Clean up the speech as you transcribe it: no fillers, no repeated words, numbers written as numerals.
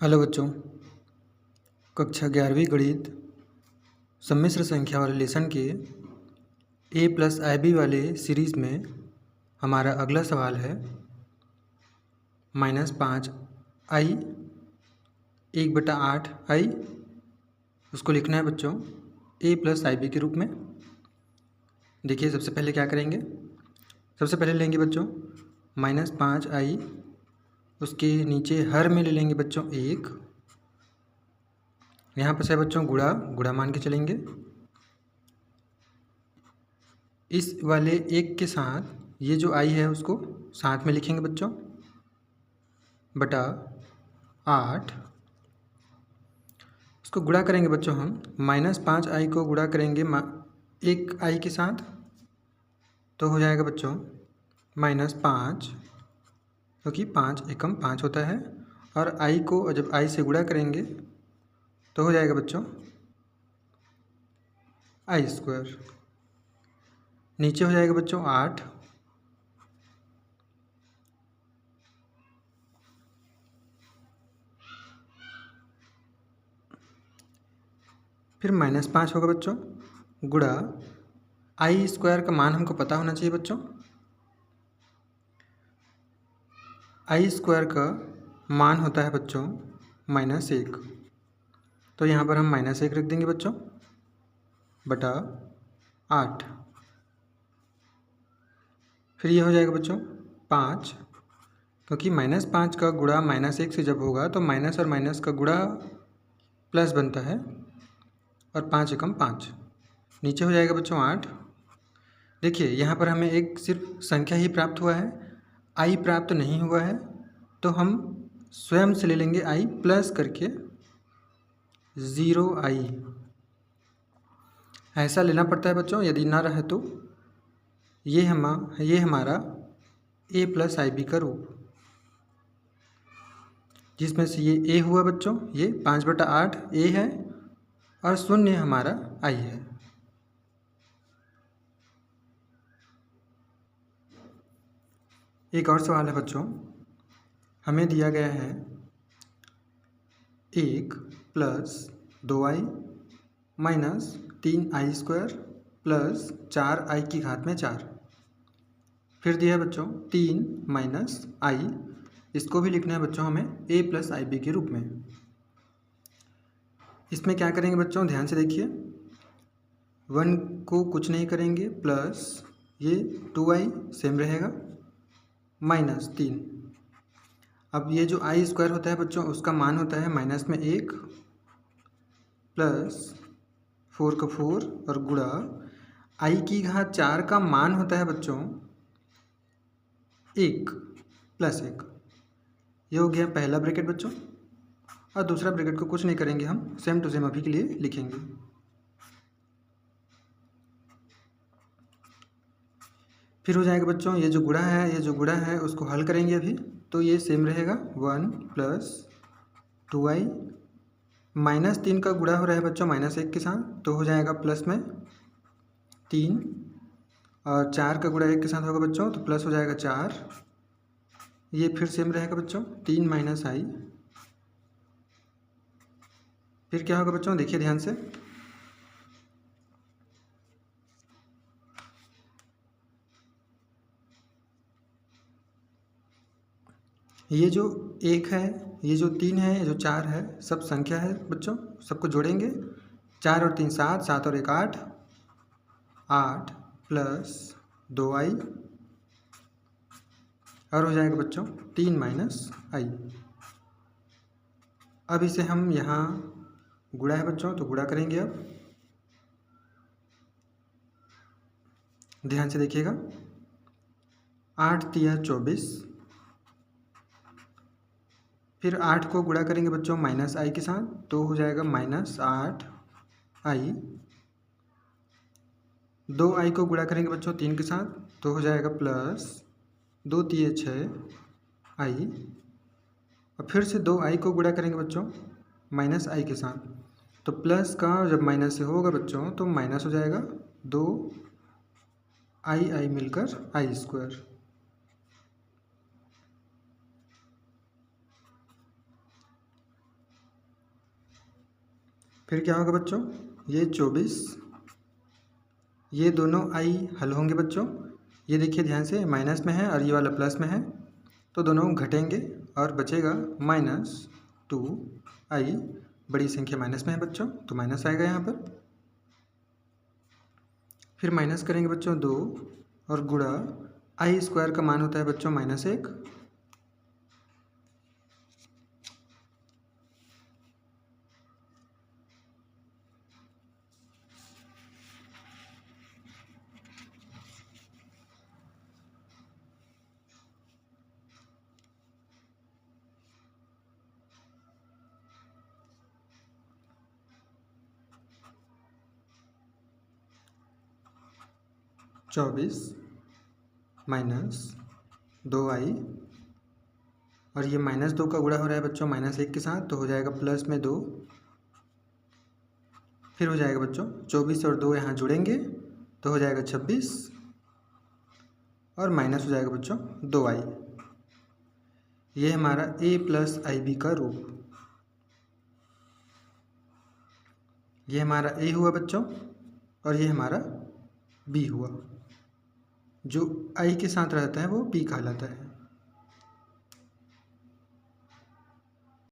Hello बच्चों, कक्षा 11वीं गणित सम्मिश्र संख्या वाले लेसन के a प्लस IB वाले सीरीज़ में हमारा अगला सवाल है -5i 1/8i। उसको लिखना है बच्चों a प्लस IB के रूप में। देखिए सबसे पहले क्या करेंगे, सबसे पहले लेंगे बच्चों -5i, उसके नीचे हर में ले लेंगे बच्चों 1। यहाँ पर से बच्चों गुणा मान के चलेंगे। इस वाले 1 के साथ ये जो i है उसको साथ में लिखेंगे बच्चों, बटा 8। उसको गुणा करेंगे बच्चों हम -5i को गुणा करेंगे 1i के साथ, तो हो जाएगा बच्चों -5, क्योंकि 5 एकम 5 होता है। और i को जब i से गुणा करेंगे तो हो जाएगा बच्चों i²। नीचे हो जाएगा बच्चों 8। फिर -5 होगा बच्चों, गुणा i² का मान हमको पता होना चाहिए बच्चों। i² का मान होता है बच्चों -1, तो यहाँ पर हम -1 रख देंगे बच्चों, बटा 8। फिर ये हो जाएगा बच्चों 5, क्योंकि -5 का गुणा -1 से जब होगा तो माइनस और माइनस का गुणा प्लस बनता है, और 5 एकम 5। नीचे हो जाएगा बच्चों 8। देखिए यहाँ पर हमें एक सिर्फ संख्या ही प्राप्त हुआ है, i प्राप्त नहीं हुआ है, तो हम स्वयं से ले लेंगे i प्लस करके 0i। ऐसा लेना पड़ता है बच्चों, यदि ना रहे तो ये हमारा a प्लस IB का रूप, जिसमें से ये a हुआ बच्चों, ये 5/8 a है, और 0 हमारा i है। एक और सवाल है बच्चों, हमें दिया गया है 1 + 2i minus 3i² plus 4i की घात में 4। फिर दिया है बच्चों 3 - i, इसको भी लिखना है बच्चों हमें a प्लस IB के रूप में। इसमें क्या करेंगे बच्चों, ध्यान से देखिए, 1 को कुछ नहीं करेंगे, प्लस ये 2i सेम रहेगा, -3। अब ये जो i² होता है बच्चों, उसका मान होता है माइनस में 1 प्लस 4 का 4, और गुणा i की घात 4 का मान होता है बच्चों 1 + 1। ये हो गया पहला ब्रैकेट बच्चों, और दूसरा ब्रैकेट को कुछ नहीं करेंगे, हम सेम टू सेम अभी के लिए लिखेंगे। फिर हो जाएगा बच्चों ये जो गुणा है उसको हल करेंगे अभी, तो ये सेम रहेगा 1 + 2i, -3 का गुणा हो रहा है बच्चों -1 के साथ, तो हो जाएगा प्लस में 3, और 4 का गुणा 1 के साथ होगा बच्चों, तो प्लस हो जाएगा 4। ये फिर सेम रहेगा बच्चों 3 - i। फिर क्या होगा बच्चों, देखिए ध्यान से, ये जो 1 है, ये जो 3 है, ये जो 4 है, सब संख्या है बच्चों, सबको जोड़ेंगे। 4 और 3 7, 7 और 1 8, 8 + 2i, और हो जाएगा बच्चों 3 - i। अब इसे हम यहाँ गुणा है बच्चों, तो गुणा करेंगे। अब ध्यान से देखिएगा, 8 × 3 = 24। फिर 8 को गुणा करेंगे बच्चों -i के साथ, तो हो जाएगा -8i। 2i को गुणा करेंगे बच्चों 3 के साथ, तो हो जाएगा प्लस 2 × 3 = 6i। और फिर से 2i को गुणा करेंगे बच्चों -i के साथ, तो प्लस का जब माइनस से होगा बच्चों तो माइनस हो जाएगा, 2i मिलकर i²। फिर क्या होगा बच्चों, ये 24, ये दोनों आई हल होंगे बच्चों। ये देखिए ध्यान से, माइनस में है और ये वाला प्लस में है, तो दोनों घटेंगे और बचेगा -2i। बड़ी संख्या माइनस में है बच्चों, तो माइनस आएगा यहाँ पर। फिर माइनस करेंगे बच्चों 2 और गुणा आई स्क्वायर का मान होता है बच्चों -1। -24 -2i, और ये -2 का गुणा हो रहा है बच्चों -1 के साथ, तो हो जाएगा +2। फिर हो जाएगा बच्चों 24 और 2 यहाँ जुड़ेंगे तो हो जाएगा 26, और माइनस हो जाएगा बच्चों 2i। ये हमारा a + ib का रूप, ये हमारा a हुआ बच्चों और ये हमारा b हुआ। जो i के साथ रहता है वो p कहलाता है।